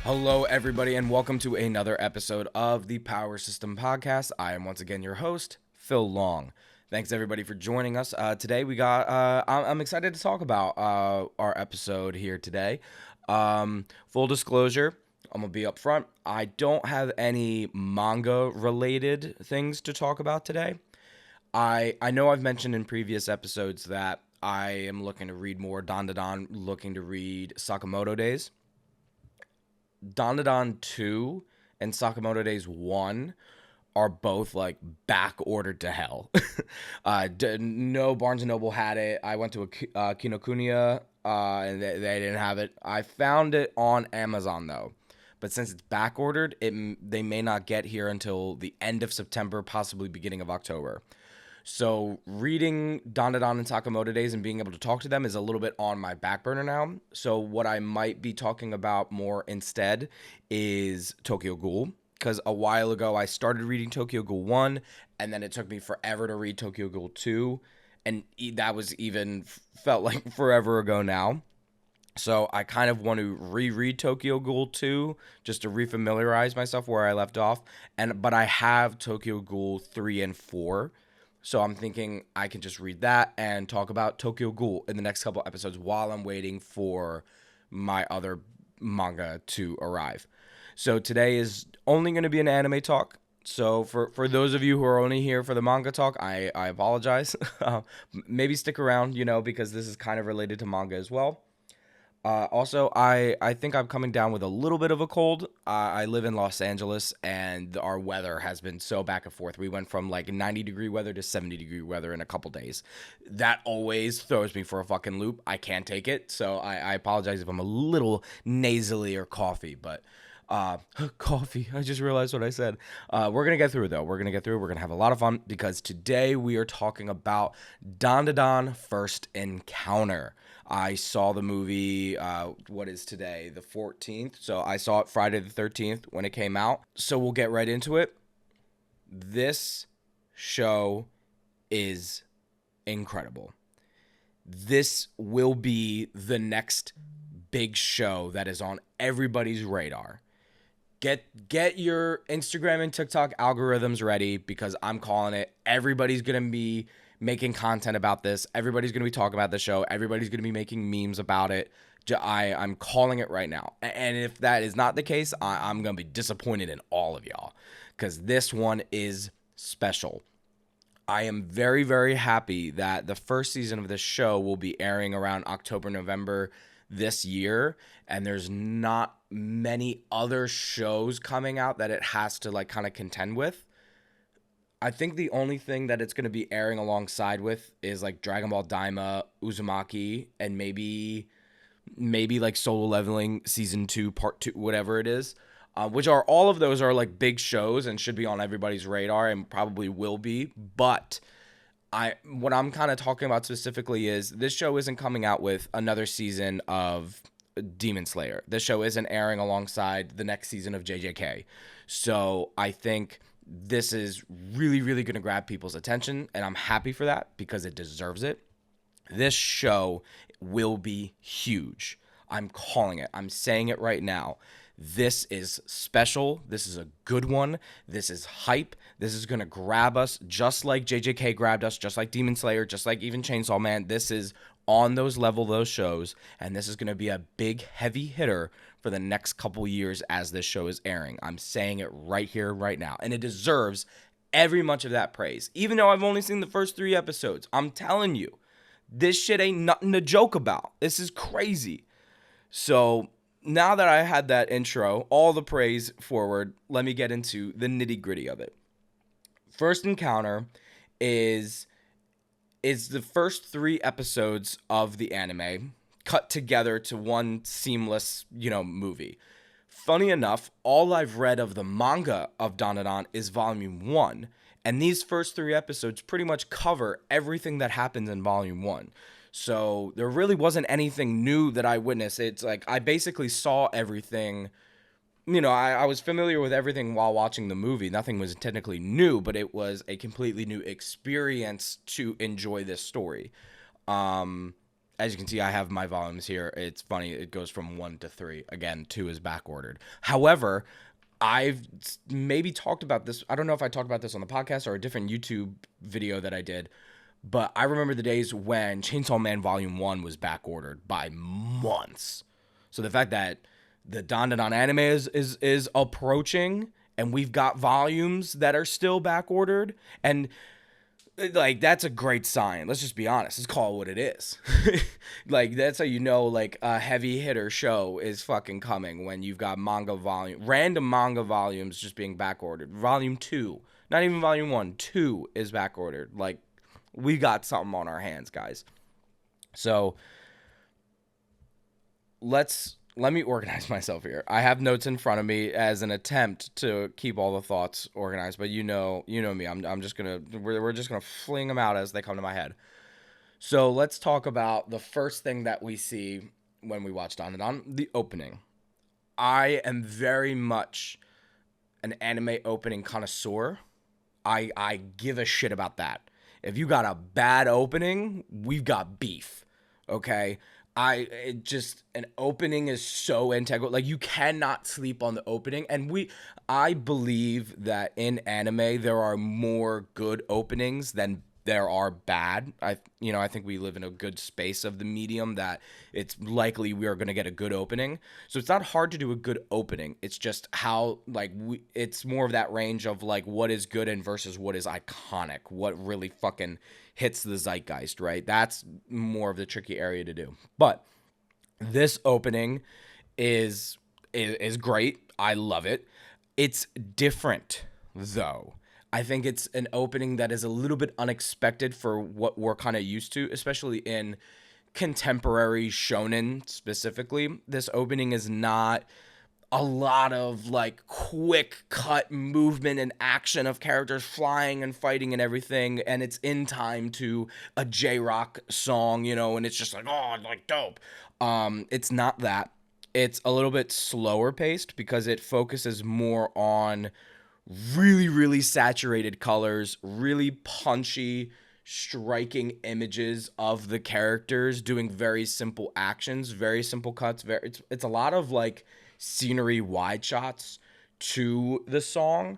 Hello, everybody, and welcome to another episode of the Power System Podcast. I am once again your host, Phil Long. Thanks, everybody, for joining us. Today, I'm excited to talk about our episode here today. Full disclosure, I'm going to be up front. I don't have any manga-related things to talk about today. I know I've mentioned in previous episodes that I am looking to read more Dandadan, looking to read Sakamoto Days. Dandadan 2 and Sakamoto Days 1 are both like back ordered to hell. No Barnes & Noble had it. I went to a Kinokuniya and they didn't have it. I found it on Amazon though. But since it's back ordered, they may not get here until the end of September, possibly beginning of October. So reading Dandadan and Sakamoto Days and being able to talk to them is a little bit on my back burner now. So what I might be talking about more instead is Tokyo Ghoul. Because a while ago I started reading Tokyo Ghoul 1, and then it took me forever to read Tokyo Ghoul 2. And that was even felt like forever ago now. So I kind of want to reread Tokyo Ghoul 2 just to refamiliarize myself where I left off. But I have Tokyo Ghoul 3 and 4. So I'm thinking I can just read that and talk about Tokyo Ghoul in the next couple episodes while I'm waiting for my other manga to arrive. So today is only going to be an anime talk. So for those of you who are only here for the manga talk, I apologize. Maybe stick around, because this is kind of related to manga as well. Also, I think I'm coming down with a little bit of a cold. I live in Los Angeles, and our weather has been so back and forth. We went from like 90-degree weather to 70-degree weather in a couple days. That always throws me for a fucking loop. I can't take it, so I apologize if I'm a little nasally or coffee, but... coffee. I just realized what I said. We're going to get through it, though. We're going to have a lot of fun, because today we are talking about Dandadan First Encounter. I saw the movie, what is today? The 14th. So I saw it Friday the 13th when it came out. So we'll get right into it. This show is incredible. This will be the next big show that is on everybody's radar. Get your Instagram and TikTok algorithms ready, because I'm calling it. Everybody's going to be making content about this. Everybody's going to be talking about the show. Everybody's going to be making memes about it. I'm calling it right now. And if that is not the case, I'm going to be disappointed in all of y'all, because this one is special. I am very, very happy that the first season of this show will be airing around October, November this year, and there's not many other shows coming out that it has to like kind of contend with. I think the only thing that it's going to be airing alongside with is like Dragon Ball Daima, Uzumaki, and maybe like Solo Leveling Season 2, Part 2, whatever it is, which are all of those are like big shows and should be on everybody's radar and probably will be. But what I'm kind of talking about specifically is this show isn't coming out with another season of Demon Slayer. This show isn't airing alongside the next season of JJK. So I think this is really, really going to grab people's attention, and I'm happy for that because it deserves it. This show will be huge. I'm calling it. I'm saying it right now. This is special. This is a good one. This is hype. This is going to grab us just like JJK grabbed us, just like Demon Slayer, just like even Chainsaw Man. This is on those level, those shows, and this is going to be a big, heavy hitter for the next couple years as this show is airing. I'm saying it right here, right now, and it deserves every much of that praise. Even though I've only seen the first 3 episodes, I'm telling you, this shit ain't nothing to joke about. This is crazy. So now that I had that intro, all the praise forward, let me get into the nitty-gritty of it. First Encounter is the first 3 episodes of the anime cut together to one seamless, movie. Funny enough, all I've read of the manga of Dandadan is Volume 1, and these first 3 episodes pretty much cover everything that happens in Volume 1. So there really wasn't anything new that I witnessed. It's like I basically saw everything. I was familiar with everything while watching the movie. Nothing was technically new, but it was a completely new experience to enjoy this story. And as you can see, I have my volumes here. It's funny. It goes from 1 to 3. Again, 2 is back ordered. However, I've maybe talked about this. I don't know if I talked about this on the podcast or a different YouTube video that I did, but I remember the days when Chainsaw Man Volume 1 was back ordered by months. So the fact that the Don anime is approaching and we've got volumes that are still back ordered, and like, that's a great sign. Let's just be honest. Let's call it what it is. Like, that's how you know, like, a heavy hitter show is fucking coming, when you've got random manga volumes just being back ordered. Volume 2, not even volume 1, 2 is back ordered. Like, we got something on our hands, guys. So let me organize myself here. I have notes in front of me as an attempt to keep all the thoughts organized, but you know me. I'm just we're just gonna fling them out as they come to my head. So let's talk about the first thing that we see when we watch Dandadan, the opening. I am very much an anime opening connoisseur. I give a shit about that. If you got a bad opening, we've got beef. Okay? An opening is so integral. Like, you cannot sleep on the opening. And I believe that in anime, there are more good openings than there are bad. I think we live in a good space of the medium that it's likely we are going to get a good opening. So it's not hard to do a good opening. It's just how, like, it's more of that range of, like, what is good and versus what is iconic, what really fucking hits the zeitgeist, right? That's more of the tricky area to do. But this opening is great. I love it. It's different, though. I think it's an opening that is a little bit unexpected for what we're kind of used to, especially in contemporary shonen specifically. This opening is not a lot of, like, quick cut movement and action of characters flying and fighting and everything, and it's in time to a J-Rock song, and it's just like, oh, like, dope. It's not that. It's a little bit slower paced because it focuses more on really, really saturated colors, really punchy, striking images of the characters doing very simple actions, very simple cuts. It's a lot of, like, scenery wide shots to the song,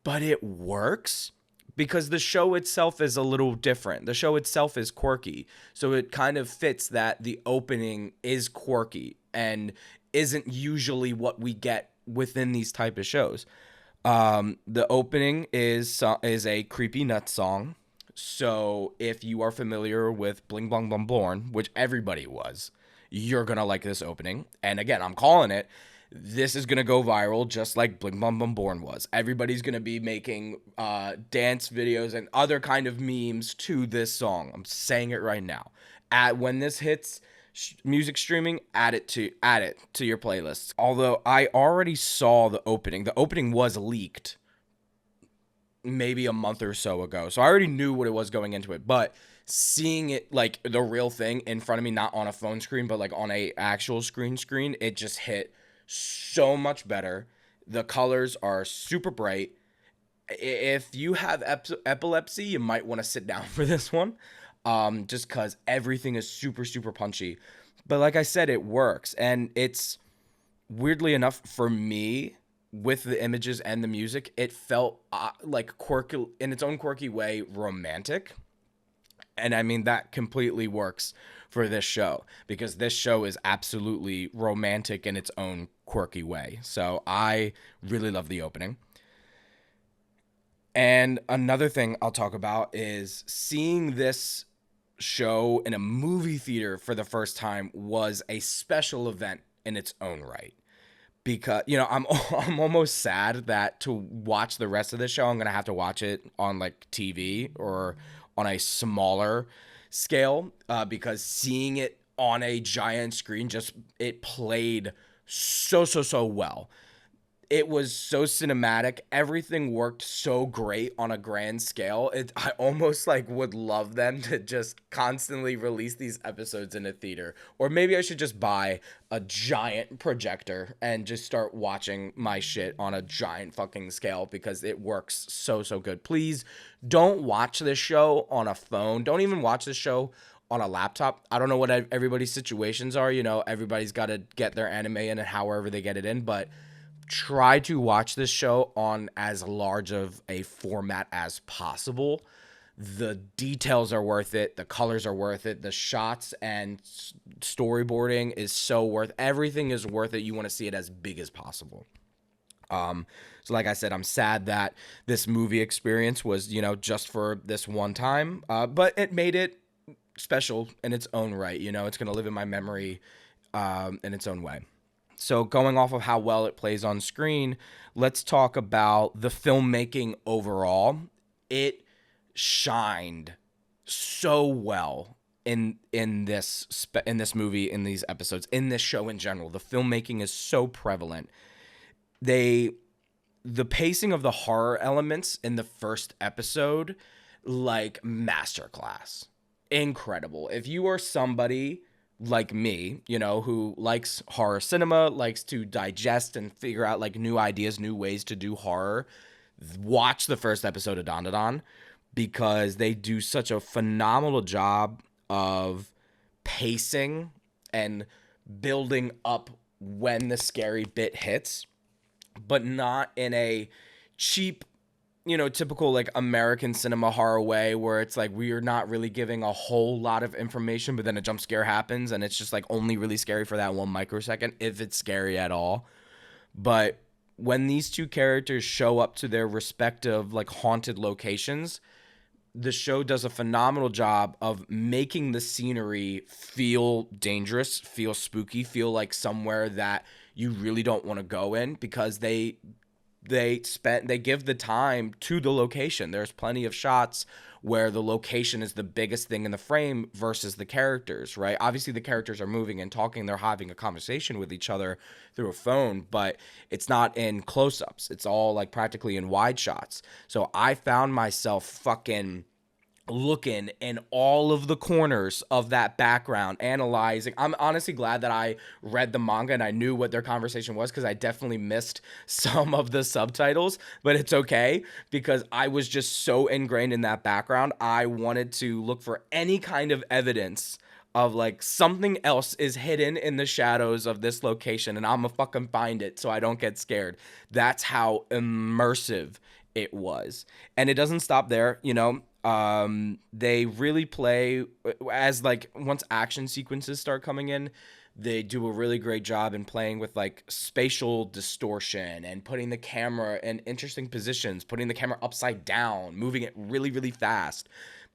but it works because the show itself is a little different. The show itself is quirky, so it kind of fits that the opening is quirky and isn't usually what we get within these type of shows. The opening is a creepy nut song. So if you are familiar with Bling Blong Blum Born, which everybody was, you're gonna like this opening. And again, I'm calling it. This is gonna go viral just like Bling Blong Blum Born was. Everybody's gonna be making dance videos and other kind of memes to this song. I'm saying it right now. When this hits music streaming, add it to your playlists. Although I already saw the opening. The opening was leaked maybe a month or so ago, so I already knew what it was going into it. But seeing it, like, the real thing in front of me, not on a phone screen, but like on a actual screen, it just hit so much better. The colors are super bright. If you have epilepsy, you might want to sit down for this one. Just because everything is super, super punchy. But like I said, it works. And it's, weirdly enough, for me, with the images and the music, it felt like quirky, in its own quirky way, romantic. And I mean, that completely works for this show, because this show is absolutely romantic in its own quirky way. So I really love the opening. And another thing I'll talk about is seeing this show in a movie theater for the first time was a special event in its own right. Because, I'm almost sad that to watch the rest of the show, I'm going to have to watch it on, like, TV or on a smaller scale, because seeing it on a giant screen, it played so well. It was so cinematic. Everything worked so great on a grand scale. I almost, like, would love them to just constantly release these episodes in a theater. Or maybe I should just buy a giant projector and just start watching my shit on a giant fucking scale, because it works so good. Please don't watch this show on a phone. Don't even watch this show on a laptop. I don't know what everybody's situations are. You know, everybody's got to get their anime in and however they get it in, but try to watch this show on as large of a format as possible. The details are worth it. The colors are worth it. The shots and storyboarding is so worth. Everything is worth it. You want to see it as big as possible. So like I said, I'm sad that this movie experience was, you know, just for this one time. But it made it special in its own right. You know, it's gonna live in my memory, in its own way. So going off of how well it plays on screen, let's talk about the filmmaking overall. It shined so well in this movie, in these episodes, in this show in general. The filmmaking is so prevalent. The pacing of the horror elements in the first episode, like masterclass. Incredible. If you are somebody like me, you know, who likes horror cinema, likes to digest and figure out like new ideas, new ways to do horror, watch the first episode of Dandadan, because they do such a phenomenal job of pacing and building up when the scary bit hits, but not in a cheap, you know, typical like American cinema horror way where it's like we are not really giving a whole lot of information, but then a jump scare happens and it's just like only really scary for that 1 microsecond, if it's scary at all. But when these two characters show up to their respective like haunted locations, the show does a phenomenal job of making the scenery feel dangerous, feel spooky, feel like somewhere that you really don't want to go in, because they give the time to the location. There's plenty of shots where the location is the biggest thing in the frame versus the characters, right? Obviously the characters are moving and talking, they're having a conversation with each other through a phone, but it's not in close-ups. It's all like practically in wide shots. So I found myself fucking looking in all of the corners of that background, analyzing. I'm honestly glad that I read the manga and I knew what their conversation was, because I definitely missed some of the subtitles, but it's okay because I was just so ingrained in that background. I wanted to look for any kind of evidence of like something else is hidden in the shadows of this location, and I'm gonna fucking find it so I don't get scared. That's how immersive it was. And it doesn't stop there, you know. They really play as like once action sequences start coming in, they do a really great job in playing with like spatial distortion and putting the camera in interesting positions, putting the camera upside down, moving it really, really fast.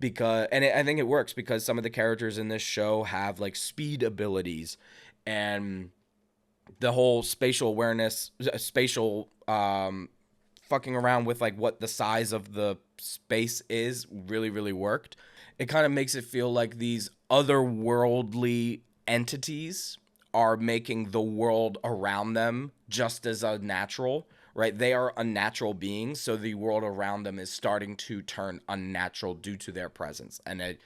I think it works because some of the characters in this show have like speed abilities, and the whole spatial awareness, spatial fucking around with like what the size of the space is really, really worked. It kind of makes it feel like these otherworldly entities are making the world around them just as unnatural, right? They are unnatural beings, so the world around them is starting to turn unnatural due to their presence. And it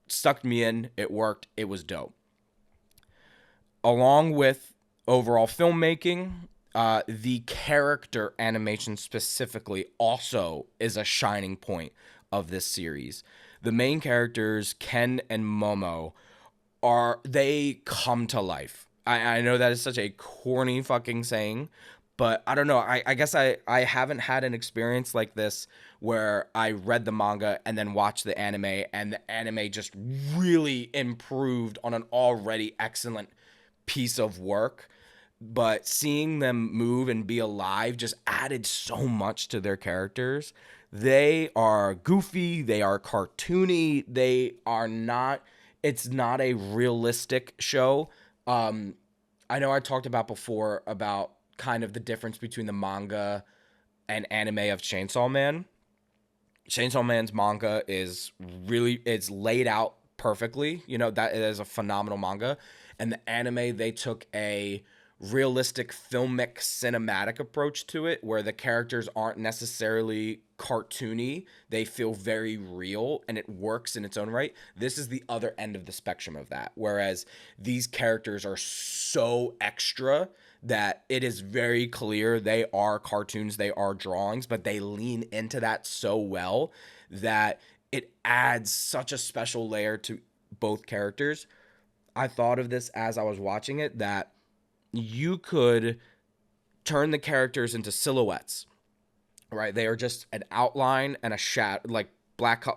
sucked me in. It worked. It was dope. Along with overall filmmaking, the character animation specifically also is a shining point of this series. The main characters, Ken and Momo, they come to life. I know that is such a corny fucking saying, but I don't know. I guess I haven't had an experience like this where I read the manga and then watched the anime, and the anime just really improved on an already excellent piece of work. But seeing them move and be alive just added so much to their characters. They are goofy, they are cartoony, it's not a realistic show. I know I talked about before about kind of the difference between the manga and anime of Chainsaw Man. Chainsaw Man's manga it's laid out perfectly. You know, that is a phenomenal manga. And the anime, they took a realistic filmic cinematic approach to it, where the characters aren't necessarily cartoony. They feel very real, and it works in its own right. This is the other end of the spectrum of that, whereas these characters are so extra that it is very clear they are cartoons, they are drawings, but they lean into that so well that it adds such a special layer to both characters, I thought of this as I was watching it, that you could turn the characters into silhouettes, right? They are just an outline and a shadow, like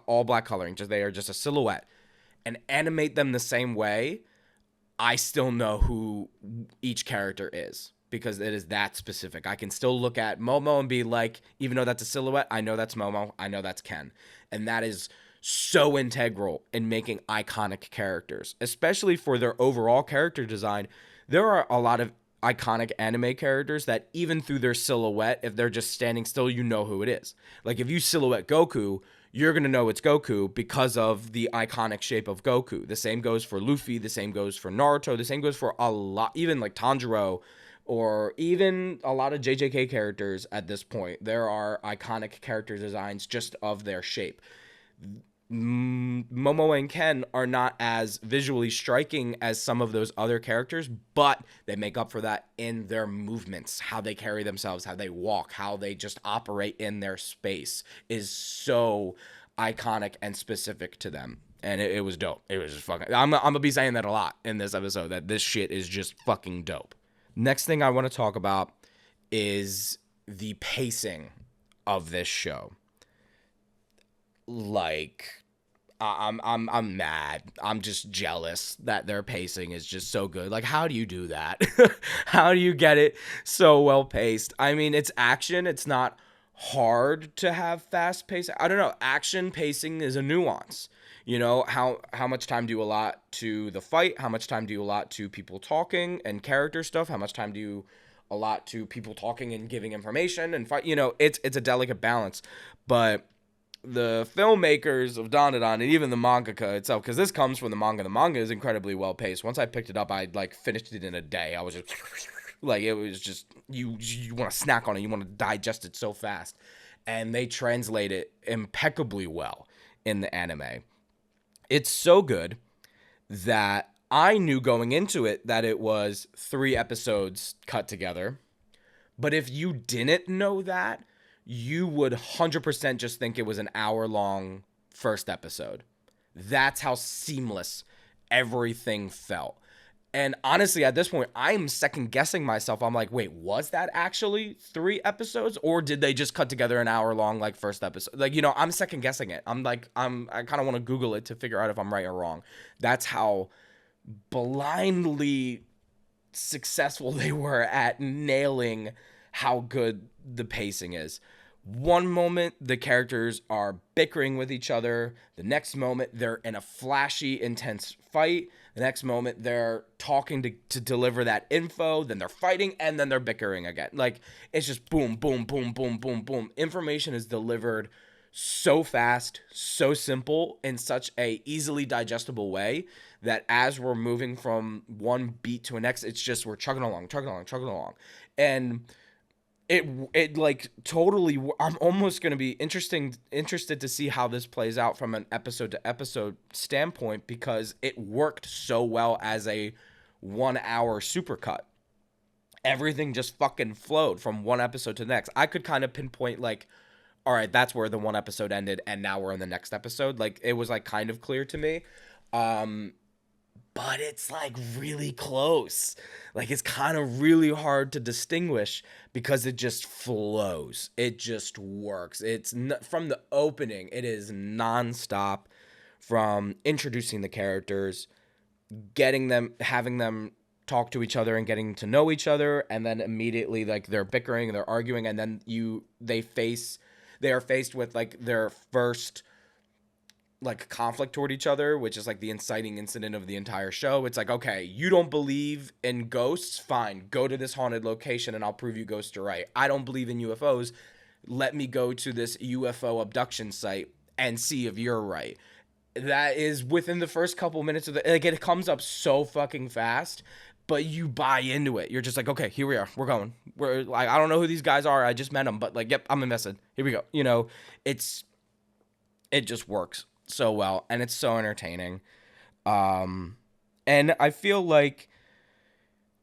all black coloring. Just they are just a silhouette, and animate them the same way. I still know who each character is because it is that specific. I can still look at Momo and be like, even though that's a silhouette, I know that's Momo. I know that's Ken. And that is so integral in making iconic characters, especially for their overall character design. There are a lot of iconic anime characters that even through their silhouette, if they're just standing still, you know who it is. Like if you silhouette Goku, you're going to know it's Goku because of the iconic shape of Goku. The same goes for Luffy, the same goes for Naruto, the same goes for a lot, even like Tanjiro, or even a lot of JJK characters at this point. There are iconic character designs just of their shape. Momo and Ken are not as visually striking as some of those other characters, but they make up for that in their movements, how they carry themselves, how they walk, how they just operate in their space is so iconic and specific to them. And it was dope. It was just fucking. I'm gonna be saying that a lot in this episode, that this shit is just fucking dope. Next thing I want to talk about is the pacing of this show. Like, I'm mad. I'm just jealous that their pacing is just so good. Like, how do you do that? How do you get it so well paced? I mean, it's action. It's not hard to have fast pacing. I don't know. Action pacing is a nuance. You know, how much time do you allot to the fight? How much time do you allot to people talking and character stuff? How much time do you allot to people talking and giving information and fight? You know, it's a delicate balance. But the filmmakers of Dandadan and even the mangaka itself, because this comes from the manga is incredibly well paced. Once I picked it up, I like finished it in a day. I was just like, it was just you want to snack on it, you want to digest it so fast, and they translate it impeccably well in the anime. It's so good that I knew going into it that it was 3 episodes cut together. But if you didn't know that, you would 100% just think it was an hour-long first episode. That's how seamless everything felt. And honestly, at this point, I'm second-guessing myself. I'm like, wait, was that actually 3 episodes? Or did they just cut together an hour-long, like, first episode? Like, you know, I'm second-guessing it. I kind of want to Google it to figure out if I'm right or wrong. That's how blindly successful they were at nailing how good the pacing is. One moment, the characters are bickering with each other. The next moment, they're in a flashy, intense fight. The next moment, they're talking to deliver that info. Then they're fighting, and then they're bickering again. Like, it's just boom, boom, boom, boom, boom, boom. Information is delivered so fast, so simple, in such a easily digestible way that as we're moving from one beat to the next, it's just we're chugging along. And it like totally, I'm almost going to be interested to see how this plays out from an episode to episode standpoint, because it worked so well as a 1 hour supercut. Everything just fucking flowed from one episode to the next. I could kind of pinpoint like, all right, that's where the one episode ended and now we're in the next episode. Like, it was like kind of clear to me. But it's like really close. Like, it's kind of really hard to distinguish because it just flows. It just works. From the opening, it is nonstop, from introducing the characters, getting them, having them talk to each other and getting to know each other, and then immediately like they're bickering, they're arguing, and then they are faced with like their first like conflict toward each other, which is like the inciting incident of the entire show. It's like, okay, you don't believe in ghosts? Fine, go to this haunted location and I'll prove you ghosts are right. I don't believe in UFOs. Let me go to this UFO abduction site and see if you're right. That is within the first couple minutes of like, it comes up so fucking fast, but you buy into it. You're just like, okay, here we are. We're going. We're like, I don't know who these guys are. I just met them, but like, yep, I'm invested. Here we go. You know, it just works so well, and it's so entertaining. And I feel like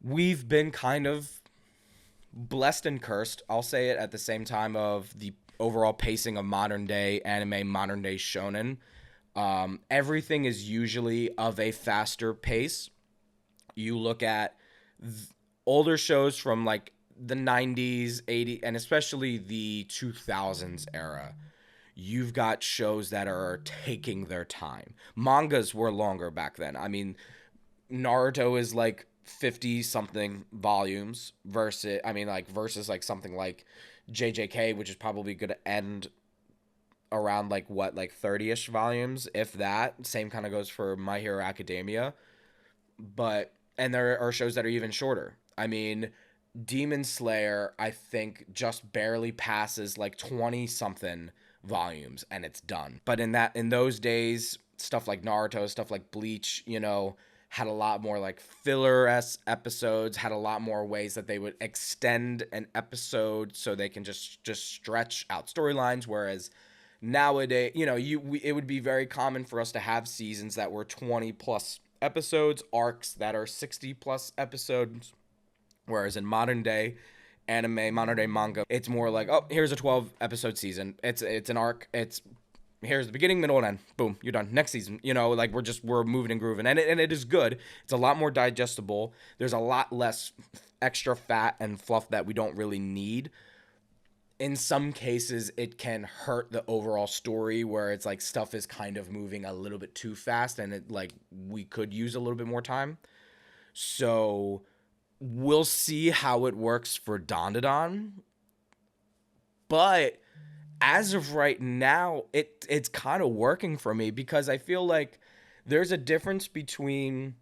we've been kind of blessed and cursed, I'll say it, at the same time, of the overall pacing of modern day anime, modern day shonen. Everything is usually of a faster pace. You look at older shows from like the 90s, 80s, and especially the 2000s era. You've got shows that are taking their time. Mangas were longer back then. I mean, Naruto is like 50 something volumes versus like something like JJK, which is probably going to end around like what, like 30ish volumes, if that. Same kind of goes for My Hero Academia. But and there are shows that are even shorter. I mean, Demon Slayer, I think, just barely passes like 20 something volumes and it's done. But in those days, stuff like Naruto, stuff like Bleach, had a lot more like filler-esque episodes, had a lot more ways that they would extend an episode so they can just stretch out storylines. Whereas nowadays, it would be very common for us to have seasons that were 20 plus episodes, arcs that are 60 plus episodes. Whereas in modern day anime, modern day manga, it's more like, oh, here's a 12 episode season. It's an arc. It's here's the beginning, middle, and end. Boom, you're done. Next season, like we're moving and grooving, and it is good. It's a lot more digestible. There's a lot less extra fat and fluff that we don't really need. In some cases, it can hurt the overall story where it's like stuff is kind of moving a little bit too fast, and it like we could use a little bit more time. So we'll see how it works for Dandadan. But as of right now, it's kind of working for me because I feel like there's a difference between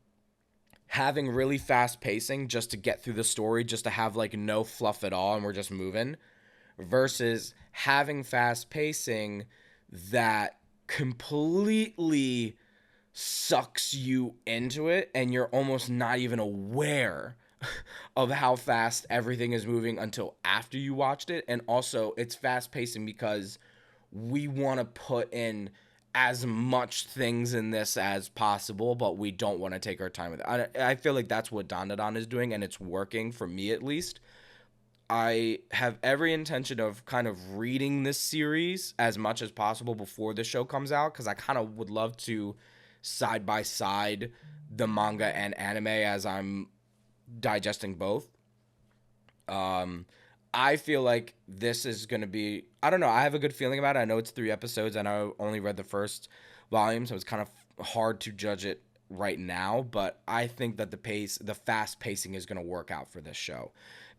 having really fast pacing just to get through the story, just to have like no fluff at all and we're just moving, versus having fast pacing that completely sucks you into it and you're almost not even aware of how fast everything is moving until after you watched it. And also it's fast pacing because we want to put in as much things in this as possible, but we don't want to take our time with it. I feel like that's what Dandadan is doing, and it's working for me at least. I have every intention of kind of reading this series as much as possible before the show comes out because I kind of would love to side by side the manga and anime as I'm digesting both. I feel like this is going to be, I don't know, I have a good feeling about it. I know it's 3 episodes and I only read the first volume, so it's kind of hard to judge it right now, but I think that the fast pacing is going to work out for this show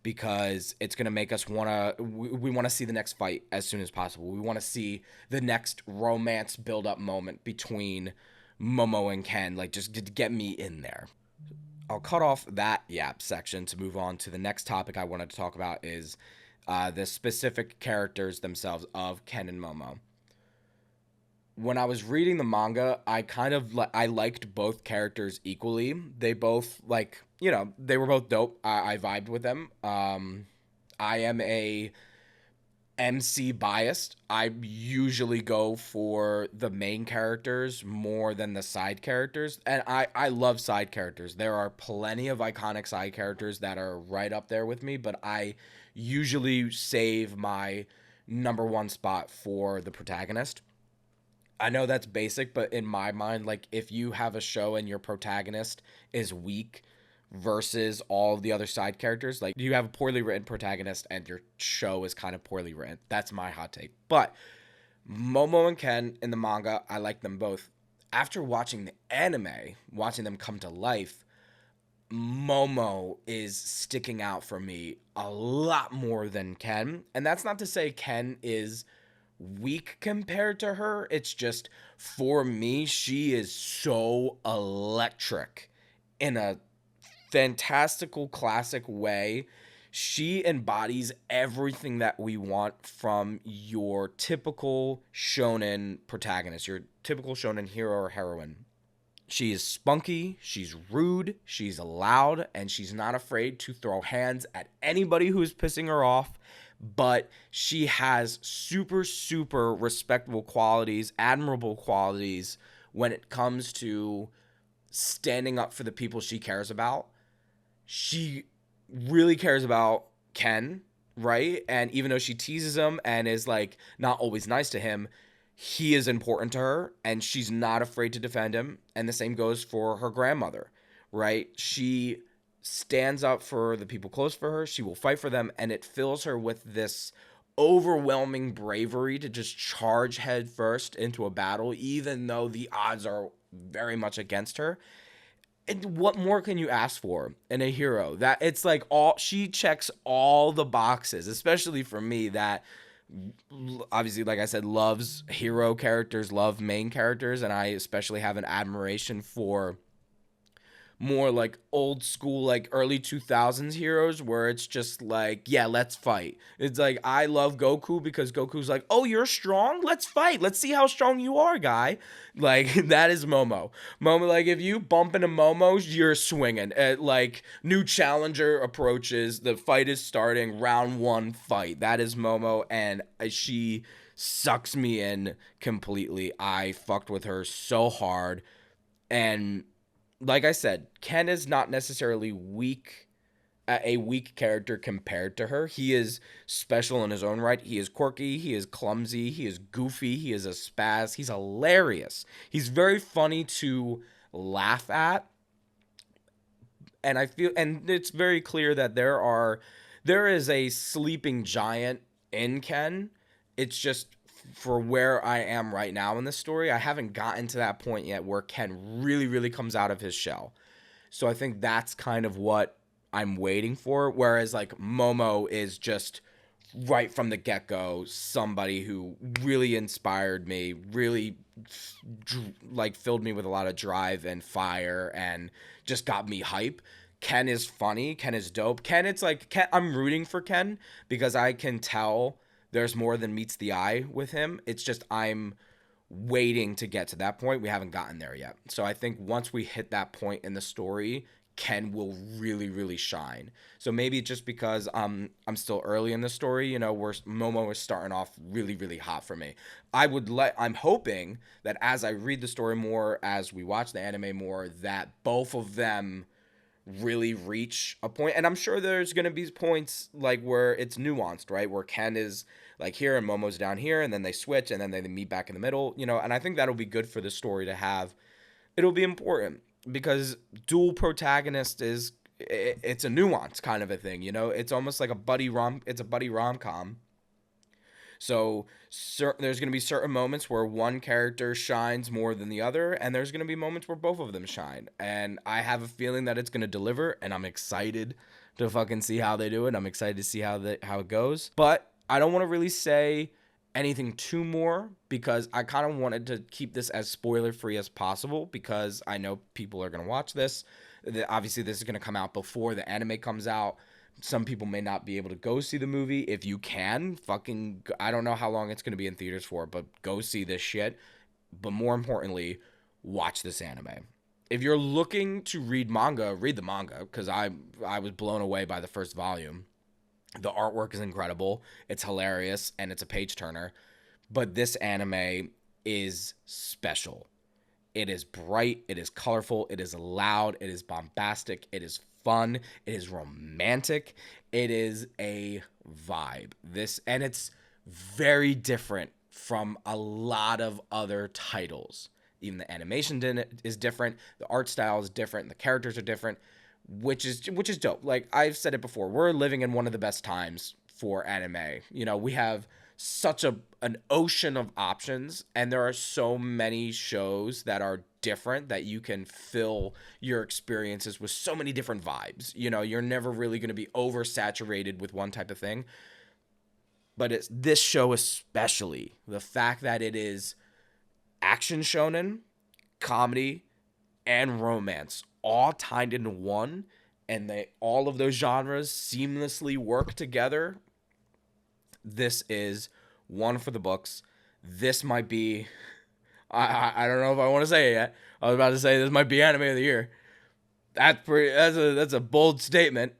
because it's going to make us we want to see the next fight as soon as possible. We want to see the next romance build up moment between Momo and Ken, like just to get me in there. I'll cut off that yap section to move on to the next topic I wanted to talk about is the specific characters themselves of Ken and Momo. When I was reading the manga, I liked both characters equally. They both they were both dope. I vibed with them. I am a MC biased. I usually go for the main characters more than the side characters. And I love side characters. There are plenty of iconic side characters that are right up there with me, but I usually save my number one spot for the protagonist. I know that's basic, but in my mind, like if you have a show and your protagonist is weak versus all of the other side characters, like you have a poorly written protagonist and your show is kind of poorly written. That's my hot take. But Momo and Ken in the manga, I like them both. After watching the anime, watching them come to life, Momo is sticking out for me a lot more than Ken. And that's not to say Ken is weak compared to her. It's just for me, she is so electric in a fantastical classic way. She embodies everything that we want from your typical shonen protagonist, your typical shonen hero or heroine. She is spunky, she's rude, she's loud, and she's not afraid to throw hands at anybody who's pissing her off. But she has super, super respectable qualities, admirable qualities when it comes to standing up for the people she cares about. She really cares about Ken, right? And even though she teases him and is like not always nice to him, he is important to her and she's not afraid to defend him. And the same goes for her grandmother, right? She stands up for the people close for her. She will fight for them. And it fills her with this overwhelming bravery to just charge head first into a battle, even though the odds are very much against her. And what more can you ask for in a hero? That it's like all she checks all the boxes, especially for me that obviously, like I said, loves hero characters, love main characters, and I especially have an admiration for more like old school, like early 2000s heroes where it's just like, yeah, let's fight. It's like, I love Goku because Goku's like, oh, you're strong? Let's fight. Let's see how strong you are, guy. Like, that is Momo. Momo, like, if you bump into Momo, you're swinging. Like, new challenger approaches. The fight is starting. Round one fight. That is Momo, and she sucks me in completely. I fucked with her so hard. And like I said, Ken is not necessarily a weak character compared to her. He is special in his own right. He is quirky, he is clumsy, he is goofy, he is a spaz, he's hilarious. He's very funny to laugh at. And I feel and it's very clear that there is a sleeping giant in Ken. It's just for where I am right now in the story, I haven't gotten to that point yet where Ken really, really comes out of his shell. So I think that's kind of what I'm waiting for. Whereas like Momo is just right from the get-go somebody who really inspired me, really like filled me with a lot of drive and fire and just got me hype. Ken is funny, Ken is dope. Ken, it's like I'm rooting for Ken because I can tell there's more than meets the eye with him. It's just I'm waiting to get to that point. We haven't gotten there yet. So I think once we hit that point in the story, Ken will really, really shine. So maybe just because I'm still early in the story, you know, where Momo is starting off really, really hot for me. I'm hoping that as I read the story more, as we watch the anime more, that both of them really reach a point. And I'm sure there's going to be points like where it's nuanced, right? Where Ken is like here and Momo's down here, and then they switch and then they meet back in the middle, you know, and I think that'll be good for the story to have. It'll be important because dual protagonist it's a nuance kind of a thing, you know? It's almost like it's a buddy rom-com. So there's going to be certain moments where one character shines more than the other, and there's going to be moments where both of them shine. And I have a feeling that it's going to deliver, and I'm excited to fucking see how they do it. I'm excited to see how it goes. But I don't want to really say anything too more because I kind of wanted to keep this as spoiler free as possible because I know people are going to watch this. Obviously, this is going to come out before the anime comes out. Some people may not be able to go see the movie. If you can, I don't know how long it's going to be in theaters for, but go see this shit. But more importantly, watch this anime. If you're looking to read the manga, because I was blown away by the first volume. The artwork is incredible. It's hilarious, and it's a page turner. But this anime is special. It is bright. It is colorful. It is loud. It is bombastic. It is fun. It is romantic. It is a vibe. And it's very different from a lot of other titles. Even the animation is different. The art style is different. The characters are different, which is dope. Like I've said it before, we're living in one of the best times for anime. You know, we have such an ocean of options, and there are so many shows that are different that you can fill your experiences with so many different vibes. You know, you're never really going to be oversaturated with one type of thing. But it's this show especially, the fact that it is action shonen, comedy, and romance all tied into one, and all of those genres seamlessly work together. This is one for the books. This might be, I don't know if I want to say it yet. I was about to say this might be anime of the year. That's a bold statement.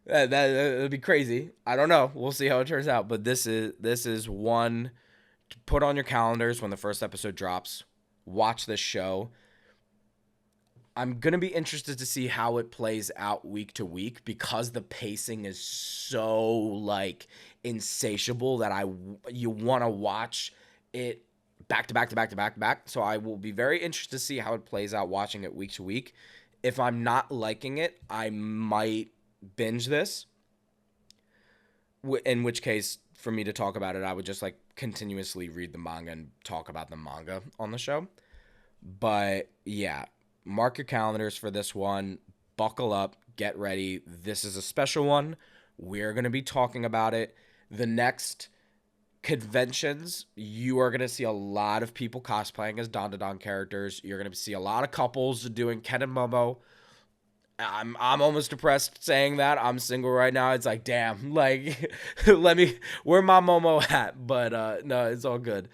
That'd be crazy. I don't know. We'll see how it turns out. But this is one to put on your calendars when the first episode drops. Watch this show. I'm going to be interested to see how it plays out week to week because the pacing is so like insatiable that you want to watch it back to back to back to back to back. So I will be very interested to see how it plays out watching it week to week. If I'm not liking it, I might binge this. In which case, for me to talk about it, I would just like continuously read the manga and talk about the manga on the show. But yeah, mark your calendars for this one. Buckle up, get ready. This is a special one. We're going to be talking about it. The next conventions, you are going to see a lot of people cosplaying as Don characters. You're going to see a lot of couples doing Ken and Momo. I'm almost depressed saying that. I'm single right now. It's like, damn, like let me where my Momo at? But no, it's all good.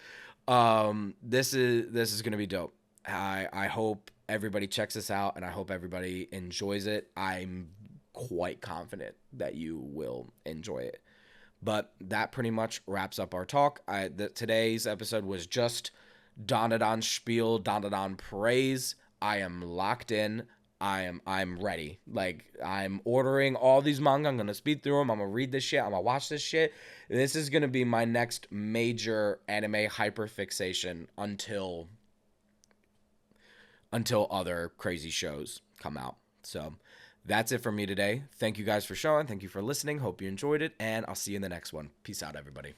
This is gonna be dope. I hope everybody checks this out and I hope everybody enjoys it. I'm quite confident that you will enjoy it. But that pretty much wraps up our talk. Today's episode was just Don spiel, Don praise. I am locked in. I'm ready. Like, I'm ordering all these manga. I'm gonna speed through them. I'm gonna read this shit. I'm gonna watch this shit. This is gonna be my next major anime hyperfixation until other crazy shows come out. So that's it from me today. Thank you guys for showing. Thank you for listening. Hope you enjoyed it, and I'll see you in the next one. Peace out, everybody.